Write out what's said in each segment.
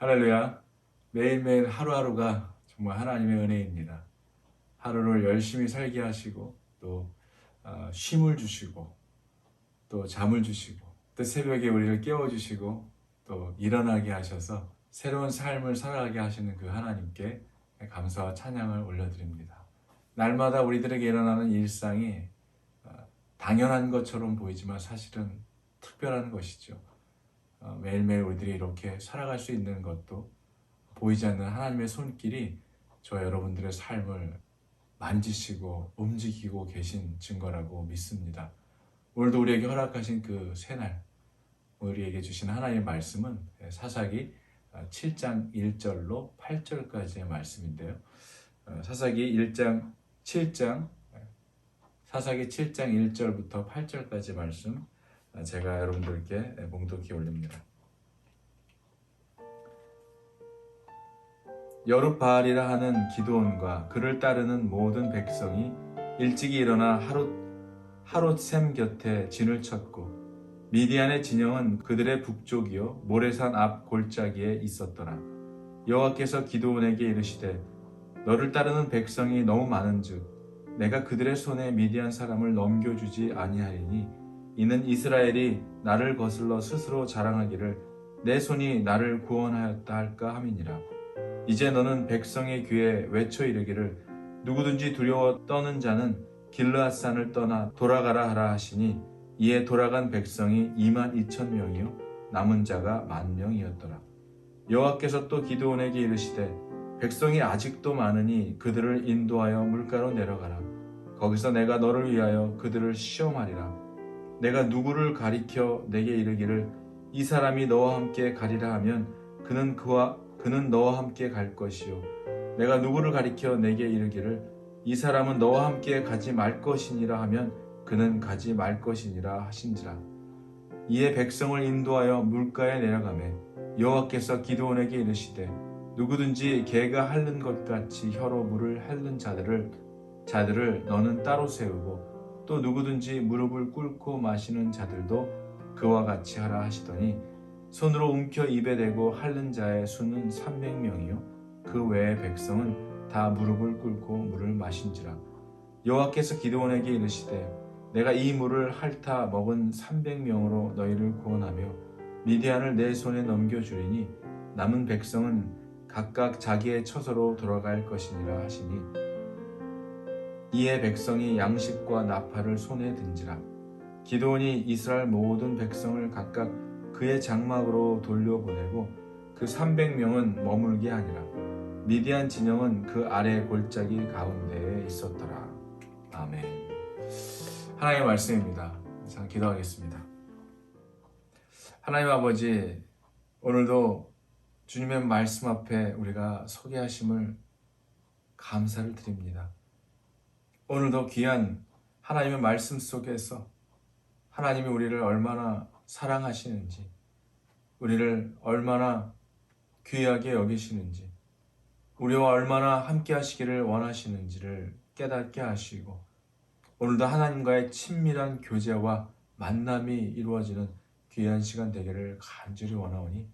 할렐루야. 매일매일 하루하루가 정말 하나님의 은혜입니다. 하루를 열심히 살게 하시고 또 쉼을 주시고 또 잠을 주시고 또 새벽에 우리를 깨워주시고 또 일어나게 하셔서 새로운 삶을 살아가게 하시는 그 하나님께 감사와 찬양을 올려드립니다. 날마다 우리들에게 일어나는 일상이 당연한 것처럼 보이지만 사실은 특별한 것이죠. 매일매일 우리들이 이렇게 살아갈 수 있는 것도 보이지 않는 하나님의 손길이 저 여러분들의 삶을 만지시고 움직이고 계신 증거라고 믿습니다. 오늘도 우리에게 허락하신 그 새날, 우리에게 주신 하나님의 말씀은 사사기 7장 1절로 8절까지의 말씀인데요. 사사기 7장 1절부터 8절까지 말씀 제가 여러분들께 몽독히 올립니다. 여룻바알이라 하는 기드온과 그를 따르는 모든 백성이 일찍이 일어나 하롯샘 곁에 진을 쳤고 미디안의 진영은 그들의 북쪽이요 모레산 앞 골짜기에 있었더라. 여호와께서 기드온에게 이르시되 너를 따르는 백성이 너무 많은즉 내가 그들의 손에 미디안 사람을 넘겨주지 아니하리니 이는 이스라엘이 나를 거슬러 스스로 자랑하기를 내 손이 나를 구원하였다 할까 함이니라. 이제 너는 백성의 귀에 외쳐 이르기를 누구든지 두려워 떠는 자는 길르앗산을 떠나 돌아가라 하라 하시니 이에 돌아간 백성이 22,000명이요 남은 자가 10,000명이었더라. 여호와께서 또 기드온에게 이르시되 백성이 아직도 많으니 그들을 인도하여 물가로 내려가라. 거기서 내가 너를 위하여 그들을 시험하리라. 내가 누구를 가리켜 내게 이르기를 이 사람이 너와 함께 가리라 하면 그는 너와 함께 갈 것이요 내가 누구를 가리켜 내게 이르기를 이 사람은 너와 함께 가지 말 것이니라 하면 그는 가지 말 것이니라 하신지라. 이에 백성을 인도하여 물가에 내려가매 여호와께서 기드온에게 이르시되 누구든지 개가 핥는 것 같이 혀로 물을 핥는 자들을 너는 따로 세우고 또 누구든지 무릎을 꿇고 마시는 자들도 그와 같이 하라 하시더니 손으로 움켜 입에 대고 핥는 자의 수는 300명이요 그 외의 백성은 다 무릎을 꿇고 물을 마신지라. 여호와께서 기드온에게 이르시되 내가 이 물을 핥아 먹은 300명으로 너희를 구원하며 미디안을 내 손에 넘겨주리니 남은 백성은 각각 자기의 처소로 돌아갈 것이니라 하시니 이에 백성이 양식과 나팔을 손에 든지라. 기드온이 이스라엘 모든 백성을 각각 그의 장막으로 돌려보내고 그 300명은 머물게 하니라. 미디안 진영은 그 아래 골짜기 가운데에 있었더라. 아멘. 하나님의 말씀입니다. 자, 기도하겠습니다. 하나님 아버지, 오늘도 주님의 말씀 앞에 우리가 서게 하심을 감사를 드립니다. 오늘도 귀한 하나님의 말씀 속에서 하나님이 우리를 얼마나 사랑하시는지, 우리를 얼마나 귀하게 여기시는지, 우리와 얼마나 함께 하시기를 원하시는지를 깨닫게 하시고 오늘도 하나님과의 친밀한 교제와 만남이 이루어지는 귀한 시간 되기를 간절히 원하오니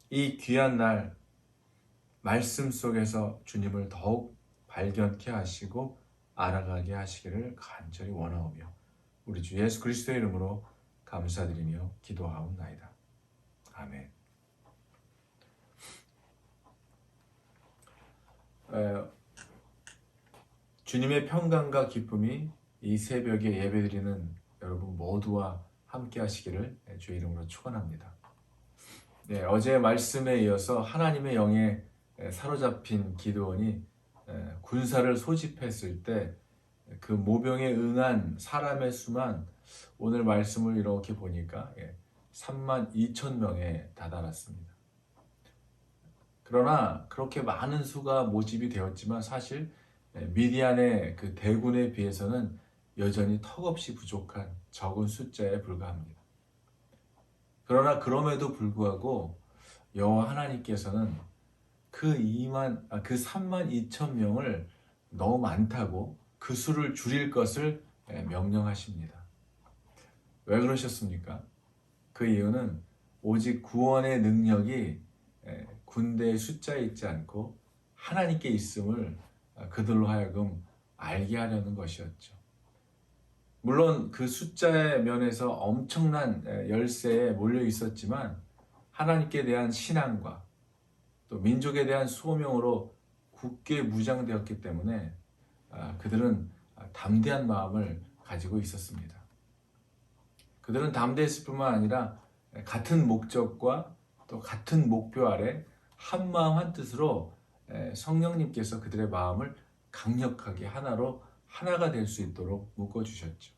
이 귀한 날 말씀 속에서 주님을 더욱 발견케 하시고 알아가게 하시기를 간절히 원하오며 우리 주 예수 그리스도의 이름으로 감사드리며 기도하옵나이다. 아멘. 주님의 평강과 기쁨이 이 새벽에 예배드리는 여러분 모두와 함께 하시기를 주의 이름으로 축원합니다. 네, 어제 말씀에 이어서 하나님의 영에 사로잡힌 기드온이 군사를 소집했을 때 그 모병에 응한 사람의 수만 오늘 말씀을 이렇게 보니까 32,000명에 다다랐습니다. 그러나 그렇게 많은 수가 모집이 되었지만 사실 미디안의 그 대군에 비해서는 여전히 턱없이 부족한 적은 숫자에 불과합니다. 그러나 그럼에도 불구하고 여호와 하나님께서는 그 32,000명을 너무 많다고 그 수를 줄일 것을 명령하십니다. 왜 그러셨습니까? 그 이유는 오직 구원의 능력이 군대의 숫자에 있지 않고 하나님께 있음을 그들로 하여금 알게 하려는 것이었죠. 물론 그 숫자의 면에서 엄청난 열세에 몰려 있었지만 하나님께 대한 신앙과 또 민족에 대한 소명으로 굳게 무장되었기 때문에 그들은 담대한 마음을 가지고 있었습니다. 그들은 담대했을 뿐만 아니라 같은 목적과 또 같은 목표 아래 한마음 한뜻으로 성령님께서 그들의 마음을 강력하게 하나가 될 수 있도록 묶어주셨죠.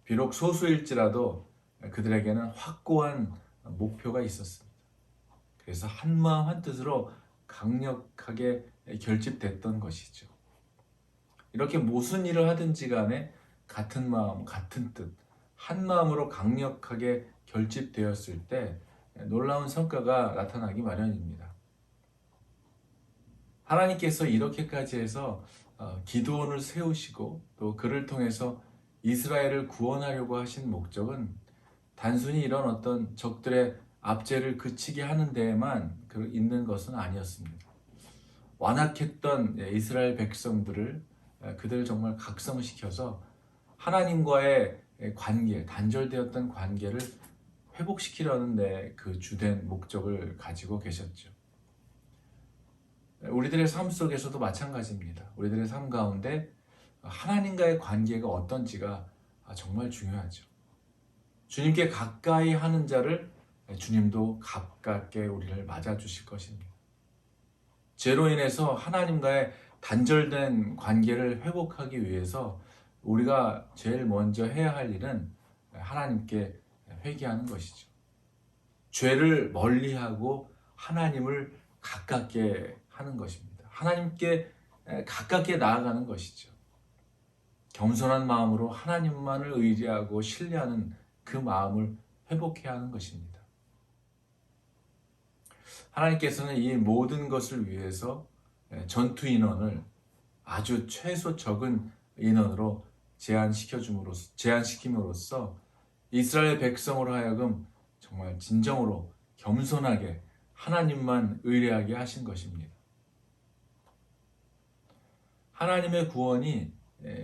비록 소수일지라도 그들에게는 확고한 목표가 있었습니다. 그래서 한마음 한뜻으로 강력하게 결집됐던 것이죠. 이렇게 무슨 일을 하든지 간에 같은 마음, 같은 뜻, 한 마음으로 강력하게 결집되었을 때 놀라운 성과가 나타나기 마련입니다. 하나님께서 이렇게까지 해서 기드온을 세우시고 또 그를 통해서 이스라엘을 구원하려고 하신 목적은 단순히 이런 어떤 적들의 압제를 그치게 하는 데에만 있는 것은 아니었습니다. 완악했던 이스라엘 백성들을 그들을 정말 각성시켜서 하나님과의 관계, 단절되었던 관계를 회복시키려는 데 그 주된 목적을 가지고 계셨죠. 우리들의 삶 속에서도 마찬가지입니다. 우리들의 삶 가운데 하나님과의 관계가 어떤지가 정말 중요하죠. 주님께 가까이 하는 자를 주님도 가깝게 우리를 맞아주실 것입니다. 죄로 인해서 하나님과의 단절된 관계를 회복하기 위해서 우리가 제일 먼저 해야 할 일은 하나님께 회개하는 것이죠. 죄를 멀리하고 하나님을 가깝게 하는 것입니다. 하나님께 가깝게 나아가는 것이죠. 겸손한 마음으로 하나님만을 의지하고 신뢰하는 그 마음을 회복해야 하는 것입니다. 하나님께서는 이 모든 것을 위해서 전투 인원을 아주 최소 적은 인원으로 제한시킴으로써 이스라엘 백성으로 하여금 정말 진정으로 겸손하게 하나님만 의뢰하게 하신 것입니다. 하나님의 구원이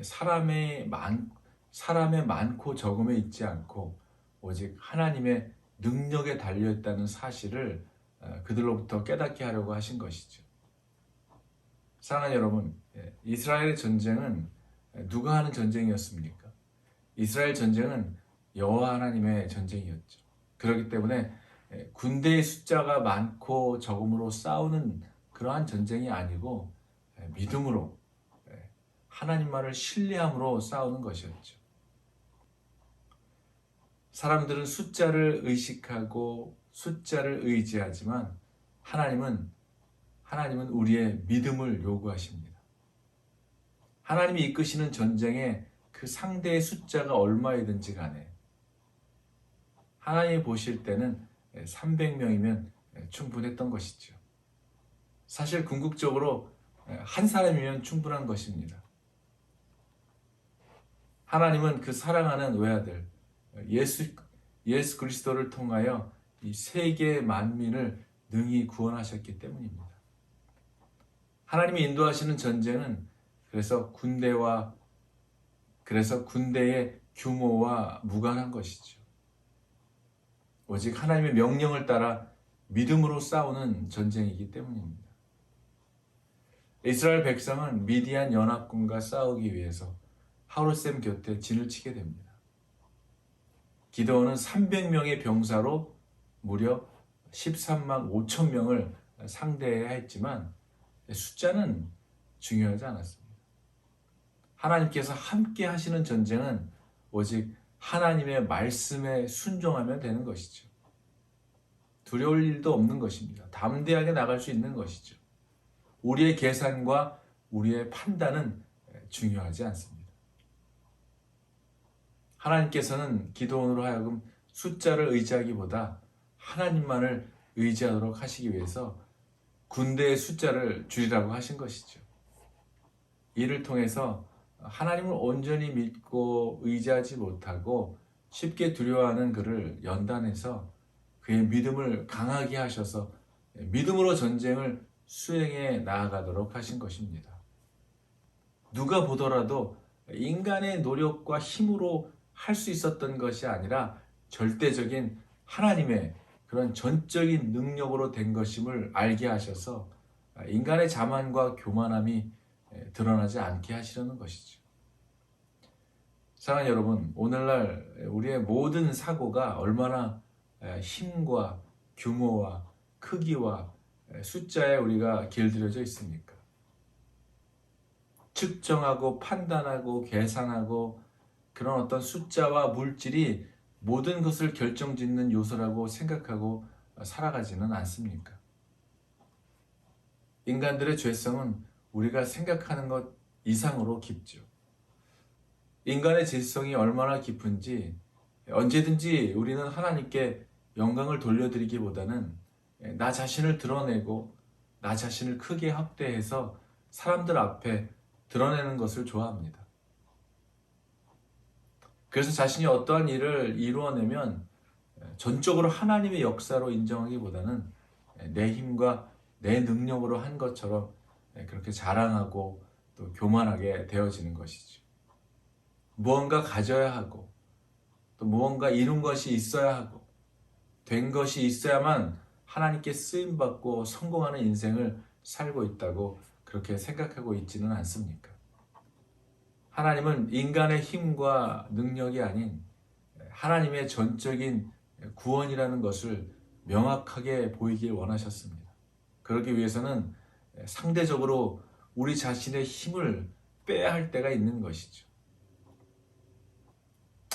사람의 많고 적음에 있지 않고 오직 하나님의 능력에 달려있다는 사실을 그들로부터 깨닫게 하려고 하신 것이죠. 사랑하는 여러분, 이스라엘의 전쟁은 누가 하는 전쟁이었습니까? 이스라엘 전쟁은 여호와 하나님의 전쟁이었죠. 그렇기 때문에 군대의 숫자가 많고 적음으로 싸우는 그러한 전쟁이 아니고 믿음으로 하나님만을 신뢰함으로 싸우는 것이었죠. 사람들은 숫자를 의식하고 숫자를 의지하지만 하나님은 우리의 믿음을 요구하십니다. 하나님이 이끄시는 전쟁에 그 상대의 숫자가 얼마이든지 간에 하나님이 보실 때는 300명이면 충분했던 것이죠. 사실 궁극적으로 한 사람이면 충분한 것입니다. 하나님은 그 사랑하는 외아들 예수 그리스도를 통하여 이 세계 만민을 능히 구원하셨기 때문입니다. 하나님이 인도하시는 전쟁은 그래서 군대의 규모와 무관한 것이죠. 오직 하나님의 명령을 따라 믿음으로 싸우는 전쟁이기 때문입니다. 이스라엘 백성은 미디안 연합군과 싸우기 위해서 하룻샘 곁에 진을 치게 됩니다. 기드온은 300명의 병사로 무려 13만 5천 명을 상대해야 했지만 숫자는 중요하지 않았습니다. 하나님께서 함께 하시는 전쟁은 오직 하나님의 말씀에 순종하면 되는 것이죠. 두려울 일도 없는 것입니다. 담대하게 나갈 수 있는 것이죠. 우리의 계산과 우리의 판단은 중요하지 않습니다. 하나님께서는 기드온으로 하여금 숫자를 의지하기보다 하나님만을 의지하도록 하시기 위해서 군대의 숫자를 줄이라고 하신 것이죠. 이를 통해서 하나님을 온전히 믿고 의지하지 못하고 쉽게 두려워하는 그를 연단해서 그의 믿음을 강하게 하셔서 믿음으로 전쟁을 수행해 나아가도록 하신 것입니다. 누가 보더라도 인간의 노력과 힘으로 할 수 있었던 것이 아니라 절대적인 하나님의 그런 전적인 능력으로 된 것임을 알게 하셔서 인간의 자만과 교만함이 드러나지 않게 하시려는 것이죠. 사랑하는 여러분, 오늘날 우리의 모든 사고가 얼마나 힘과 규모와 크기와 숫자에 우리가 길들여져 있습니까? 측정하고 판단하고 계산하고 그런 어떤 숫자와 물질이 모든 것을 결정짓는 요소라고 생각하고 살아가지는 않습니까? 인간들의 죄성은 우리가 생각하는 것 이상으로 깊죠. 인간의 죄성이 얼마나 깊은지 언제든지 우리는 하나님께 영광을 돌려드리기보다는 나 자신을 드러내고 나 자신을 크게 확대해서 사람들 앞에 드러내는 것을 좋아합니다. 그래서 자신이 어떠한 일을 이루어내면 전적으로 하나님의 역사로 인정하기보다는 내 힘과 내 능력으로 한 것처럼 그렇게 자랑하고 또 교만하게 되어지는 것이죠. 무언가 가져야 하고 또 무언가 이룬 것이 있어야 하고 된 것이 있어야만 하나님께 쓰임받고 성공하는 인생을 살고 있다고 그렇게 생각하고 있지는 않습니까? 하나님은 인간의 힘과 능력이 아닌 하나님의 전적인 구원이라는 것을 명확하게 보이길 원하셨습니다. 그러기 위해서는 상대적으로 우리 자신의 힘을 빼야 할 때가 있는 것이죠.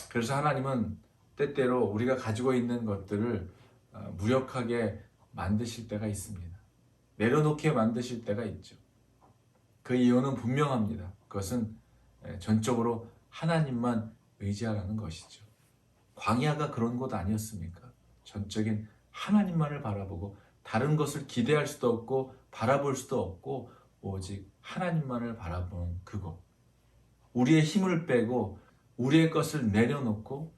그래서 하나님은 때때로 우리가 가지고 있는 것들을 무력하게 만드실 때가 있습니다. 내려놓게 만드실 때가 있죠. 그 이유는 분명합니다. 그것은 전적으로 하나님만 의지하라는 것이죠. 광야가 그런 곳 아니었습니까? 전적인 하나님만을 바라보고 다른 것을 기대할 수도 없고 바라볼 수도 없고 오직 하나님만을 바라보는 그곳. 우리의 힘을 빼고 우리의 것을 내려놓고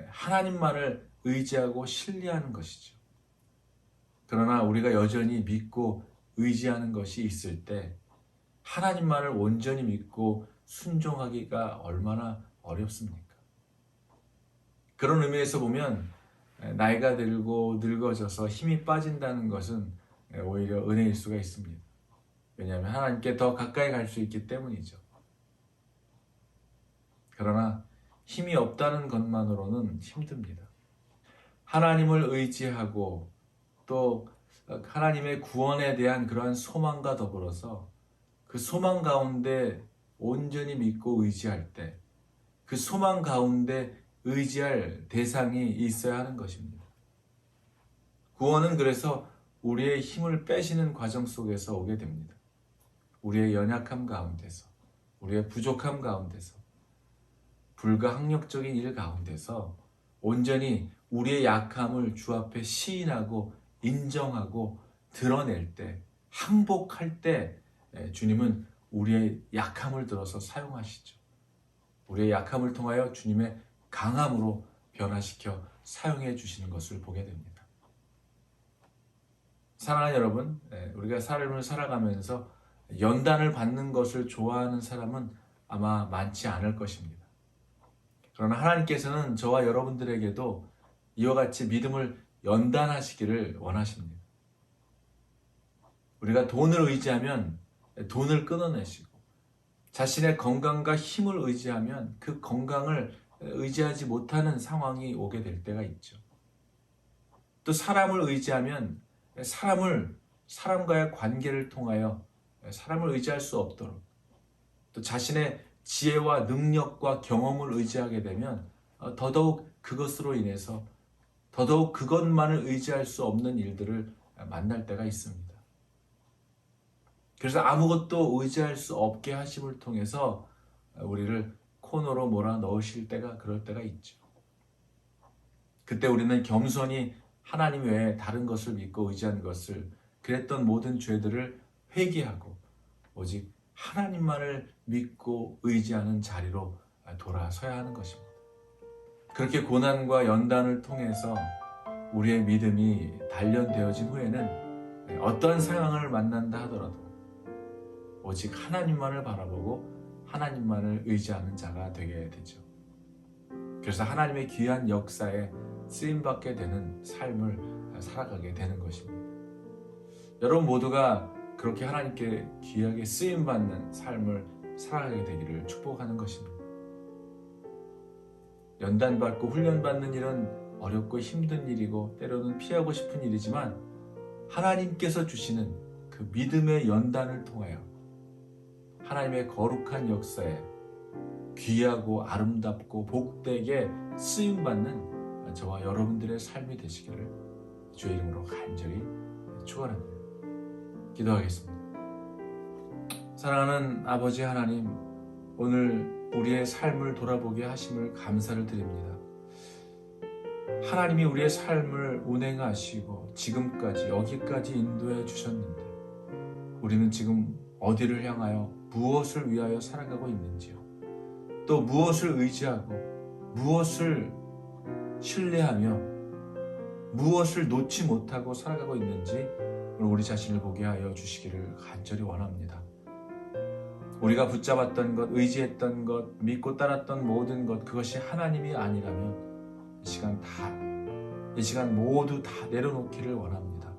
하나님만을 의지하고 신뢰하는 것이죠. 그러나 우리가 여전히 믿고 의지하는 것이 있을 때 하나님만을 온전히 믿고 순종하기가 얼마나 어렵습니까? 그런 의미에서 보면 나이가 들고 늙어져서 힘이 빠진다는 것은 오히려 은혜일 수가 있습니다. 왜냐하면 하나님께 더 가까이 갈 수 있기 때문이죠. 그러나 힘이 없다는 것만으로는 힘듭니다. 하나님을 의지하고 또 하나님의 구원에 대한 그러한 소망과 더불어서 그 소망 가운데 온전히 믿고 의지할 때 그 소망 가운데 의지할 대상이 있어야 하는 것입니다. 구원은 그래서 우리의 힘을 빼시는 과정 속에서 오게 됩니다. 우리의 연약함 가운데서, 우리의 부족함 가운데서, 불가항력적인 일 가운데서 온전히 우리의 약함을 주 앞에 시인하고 인정하고 드러낼 때, 항복할 때 주님은 우리의 약함을 들어서 사용하시죠. 우리의 약함을 통하여 주님의 강함으로 변화시켜 사용해 주시는 것을 보게 됩니다. 사랑하는 여러분, 우리가 삶을 살아가면서 연단을 받는 것을 좋아하는 사람은 아마 많지 않을 것입니다. 그러나 하나님께서는 저와 여러분들에게도 이와 같이 믿음을 연단하시기를 원하십니다. 우리가 돈을 의지하면 돈을 끊어내시고 자신의 건강과 힘을 의지하면 그 건강을 의지하지 못하는 상황이 오게 될 때가 있죠. 또 사람을 의지하면 사람과의 관계를 통하여 사람을 의지할 수 없도록 또 자신의 지혜와 능력과 경험을 의지하게 되면 더더욱 그것으로 인해서 더더욱 그것만을 의지할 수 없는 일들을 만날 때가 있습니다. 그래서 아무것도 의지할 수 없게 하심을 통해서 우리를 코너로 몰아 넣으실 때가 그럴 때가 있죠. 그때 우리는 겸손히 하나님 외에 다른 것을 믿고 의지한 것을 그랬던 모든 죄들을 회개하고 오직 하나님만을 믿고 의지하는 자리로 돌아서야 하는 것입니다. 그렇게 고난과 연단을 통해서 우리의 믿음이 단련되어진 후에는 어떤 상황을 만난다 하더라도 오직 하나님만을 바라보고 하나님만을 의지하는 자가 되게 되죠. 그래서 하나님의 귀한 역사에 쓰임받게 되는 삶을 살아가게 되는 것입니다. 여러분 모두가 그렇게 하나님께 귀하게 쓰임받는 삶을 살아가게 되기를 축복하는 것입니다. 연단받고 훈련받는 일은 어렵고 힘든 일이고 때로는 피하고 싶은 일이지만 하나님께서 주시는 그 믿음의 연단을 통하여 하나님의 거룩한 역사에 귀하고 아름답고 복되게 쓰임받는 저와 여러분들의 삶이 되시기를 주의 이름으로 간절히 축원합니다. 기도하겠습니다. 사랑하는 아버지 하나님, 오늘 우리의 삶을 돌아보게 하심을 감사를 드립니다. 하나님이 우리의 삶을 운행하시고 지금까지 여기까지 인도해 주셨는데 우리는 지금 어디를 향하여 무엇을 위하여 살아가고 있는지요? 또 무엇을 의지하고 무엇을 신뢰하며 무엇을 놓지 못하고 살아가고 있는지 우리 자신을 보게 하여 주시기를 간절히 원합니다. 우리가 붙잡았던 것, 의지했던 것, 믿고 따랐던 모든 것, 그것이 하나님이 아니라면 이 시간 모두 다 내려놓기를 원합니다.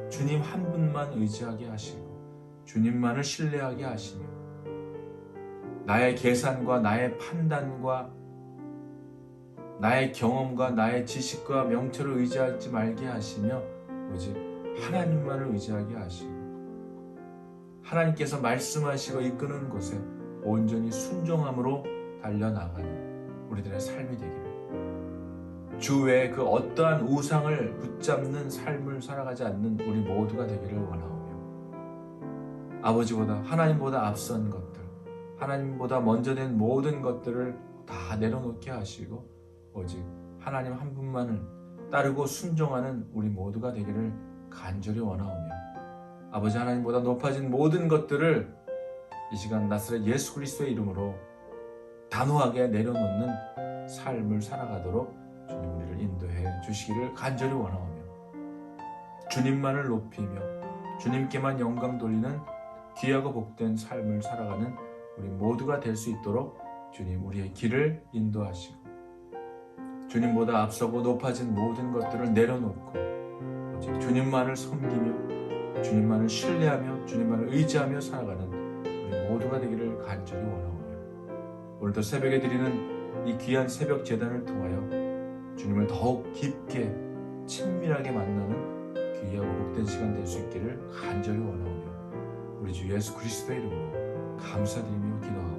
주님 한 분만 의지하게 하시고 주님만을 신뢰하게 하시며 나의 계산과 나의 판단과 나의 경험과 나의 지식과 명철을 의지하지 말게 하시며 오직 하나님만을 의지하게 하시고 하나님께서 말씀하시고 이끄는 곳에 온전히 순종함으로 달려나가는 우리들의 삶이 되기를, 주 외에 그 어떠한 우상을 붙잡는 삶을 살아가지 않는 우리 모두가 되기를 원하오며, 아버지보다 하나님보다 앞선 것들, 하나님보다 먼저 된 모든 것들을 다 내려놓게 하시고 오직 하나님 한 분만을 따르고 순종하는 우리 모두가 되기를 간절히 원하오며, 아버지 하나님보다 높아진 모든 것들을 이 시간 나사렛 예수 그리스도의 이름으로 단호하게 내려놓는 삶을 살아가도록 주님 우리를 인도해 주시기를 간절히 원하오며, 주님만을 높이며 주님께만 영광 돌리는 귀하고 복된 삶을 살아가는 우리 모두가 될 수 있도록 주님 우리의 길을 인도하시고 주님보다 앞서고 높아진 모든 것들을 내려놓고 오직 주님만을 섬기며 주님만을 신뢰하며 주님만을 의지하며 살아가는 우리 모두가 되기를 간절히 원하오며, 오늘도 새벽에 드리는 이 귀한 새벽 제단을 통하여 주님을 더욱 깊게 친밀하게 만나는 귀하고 복된 시간 될 수 있기를 간절히 원하오며 우리 주 예수 그리스도의 이름으로 감사드리며 기도하옵나이다.